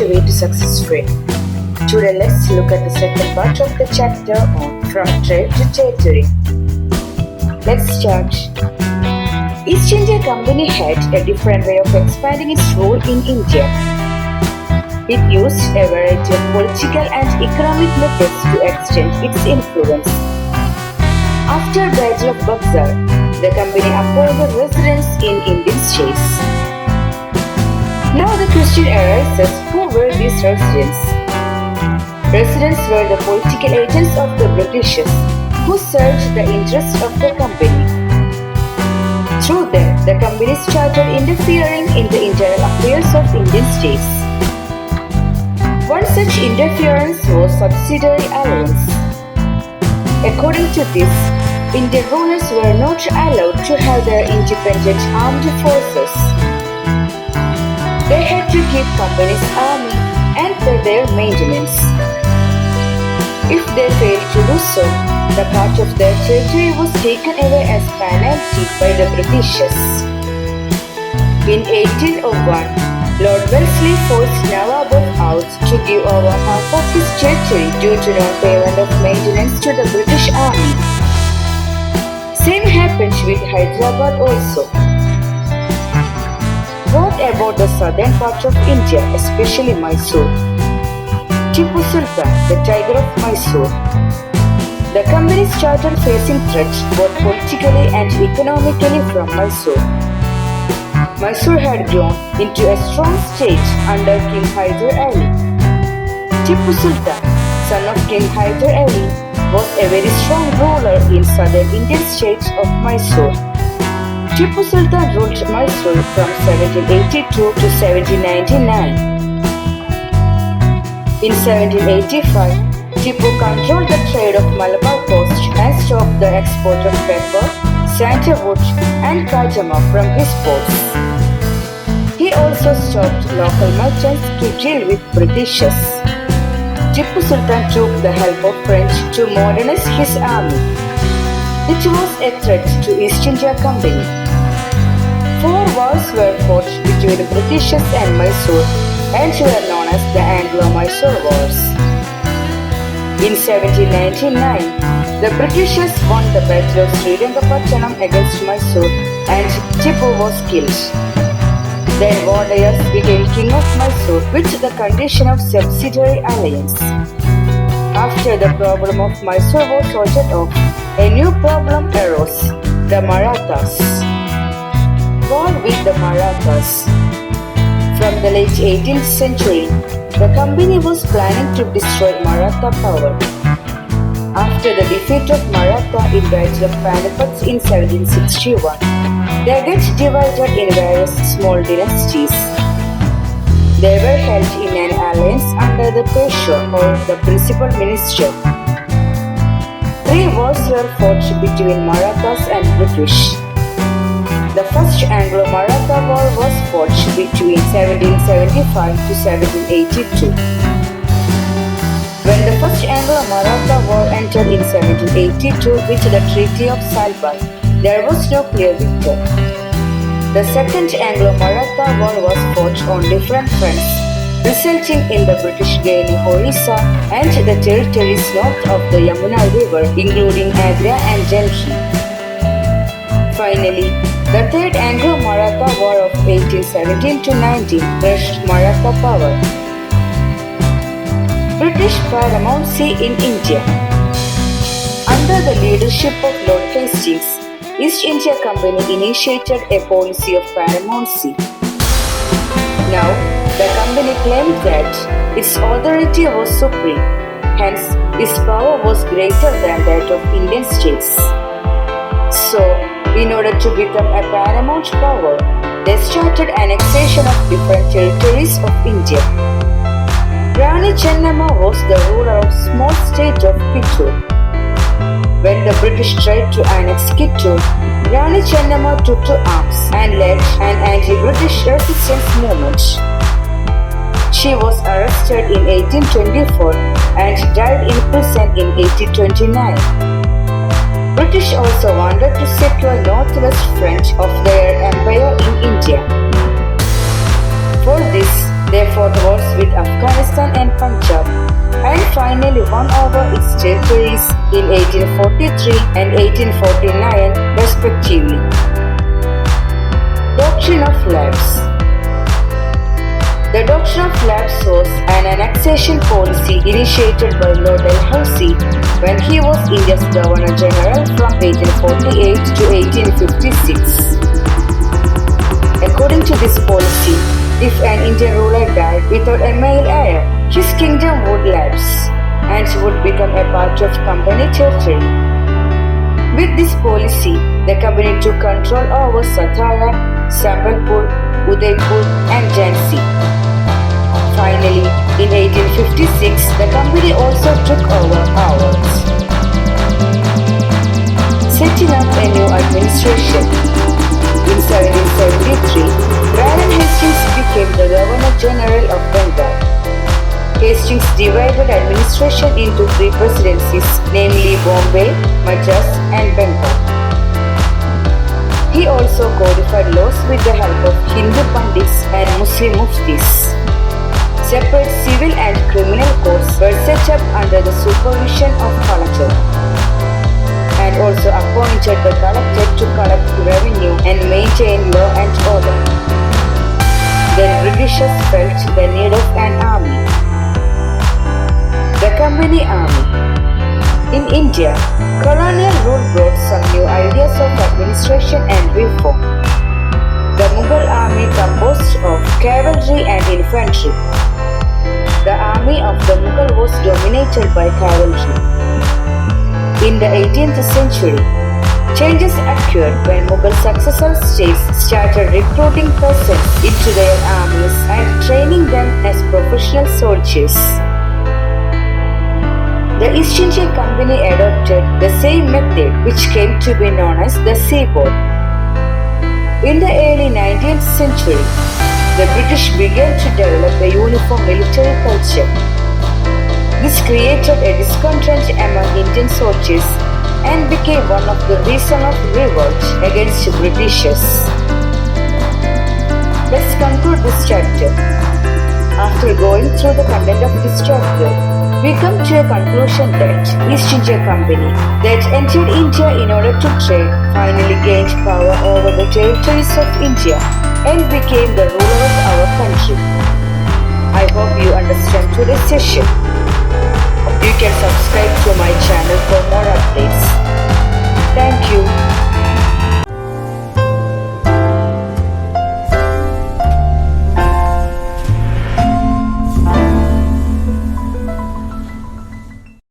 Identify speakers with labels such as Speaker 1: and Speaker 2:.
Speaker 1: way to success rate. Today let's look at the second part of the chapter on From Trade to Territory. Let's start. East India Company had a different way of expanding its role in India. It used a variety of political and economic methods to extend its influence. After the Battle of Buxar, the company appointed residents in Indian states. Now the question arises, who were these residents? Residents were the political agents of the Britishers who served the interests of the company. Through them, the company started interfering in the internal affairs of Indian states. One such interference was Subsidiary Alliance. According to this, Indian rulers were not allowed to have their independent armed forces. They had to keep company's army and pay their maintenance. If they failed to do so, the part of their territory was taken away as penalty by the Britishers. In 1801, Lord Wellesley forced Nawab out to give over half of his territory due to non-payment of maintenance to the British army. Same happened with Hyderabad also. What about the southern part of India, especially Mysore? Tipu Sultan, the Tiger of Mysore. The company started facing threats both politically and economically from Mysore. Mysore had grown into a strong state under King Hyder Ali. Tipu Sultan, son of King Hyder Ali, was a very strong ruler in southern Indian state of Mysore. Tipu Sultan ruled Mysore from 1782 to 1799. In 1785, Tipu controlled the trade of Malabar coast and stopped the export of pepper, sandalwood and cardamom from his ports. He also stopped local merchants to deal with Britishers. Tipu Sultan took the help of French to modernize his army. It was a threat to East India Company. 4 wars were fought between the Britishers and Mysore and were known as the Anglo-Mysore Wars. In 1799, the Britishers won the Battle of Srirangapattanam against Mysore and Tipu was killed. Then Vodayas became king of Mysore with the condition of Subsidiary Alliance. After the problem of Mysore was sorted off, a new problem arose, the Marathas. War with the Marathas. From the late 18th century, the company was planning to destroy Maratha power. After the defeat of Maratha in Battle of Panipat in 1761, they got divided in various small dynasties. They were held in an alliance under the Peshwa or the principal minister. 3 wars were fought between Marathas and British. The first Anglo-Maratha War was fought between 1775 to 1782. When the first Anglo-Maratha War entered in 1782 with the Treaty of Salban, there was no clear victor. The second Anglo-Maratha War was fought on different fronts, resulting in the British gaining Orissa and the territories north of the Yamuna River, including Agra and Delhi. Finally, the third Anglo-Maratha War of 1817 to 19 crushed Maratha power. British Paramountcy in India. Under the leadership of Lord Hastings, East India Company initiated a policy of Paramountcy. Now, the company claimed that its authority was supreme, hence its power was greater than that of Indian states. So, in order to become a paramount power, they started annexation of different territories of India. Rani Chennamma was the ruler of small state of Kittur. When the British tried to annex Kittur, Rani Chennamma took to arms and led an anti-British resistance movement. She was arrested in 1824 and died in prison in 1829. British also wanted to secure northwest front of their empire in India. For this, They fought wars with Afghanistan and Punjab, and finally won over its territories in 1843 and 1849 respectively. Doctrine of Labs. The Doctrine of Labs was an annexation policy initiated by Lord Dalhousie when he was India's Governor General from 1848 to 1856. According to this policy, if an Indian ruler died without a male heir, his kingdom would lapse and would become a part of company territory. With this policy, the company took control over Satara, Sambalpur, Udaipur and Jhansi. Finally, in 1856, the company also took over ours. Setting up a new administration. In 1773, Baron Hastings became the Governor General of Bengal. Hastings divided administration into 3 presidencies, namely Bombay, Madras and Bengal. He also codified laws with the help of Hindu Pandits and Muslim Muftis. Separate civil and criminal courts were set up under the supervision of collector, and also appointed the collector to collect revenue and maintain law and order. The Britishers felt the need of an army. The Company Army. In India, colonial rule brought some new ideas of administration and reform. The Mughal army composed of cavalry and infantry. The army of the Mughal was dominated by cavalry. In the 18th century, changes occurred when Mughal successor states started recruiting peasants into their armies and training them as professional soldiers. The East India Company adopted the same method, which came to be known as the seaboard. In the early 19th century, the British began to develop a uniform military culture. This created a discontent among Indian soldiers and became one of the reasons of revolt against Britishers. Let's conclude this chapter. After going through the content of this chapter, we come to a conclusion that East India Company that entered India in order to trade finally gained power over the territories of India and became the ruler of our country. I hope you understand today's session. You can subscribe to my channel for more updates.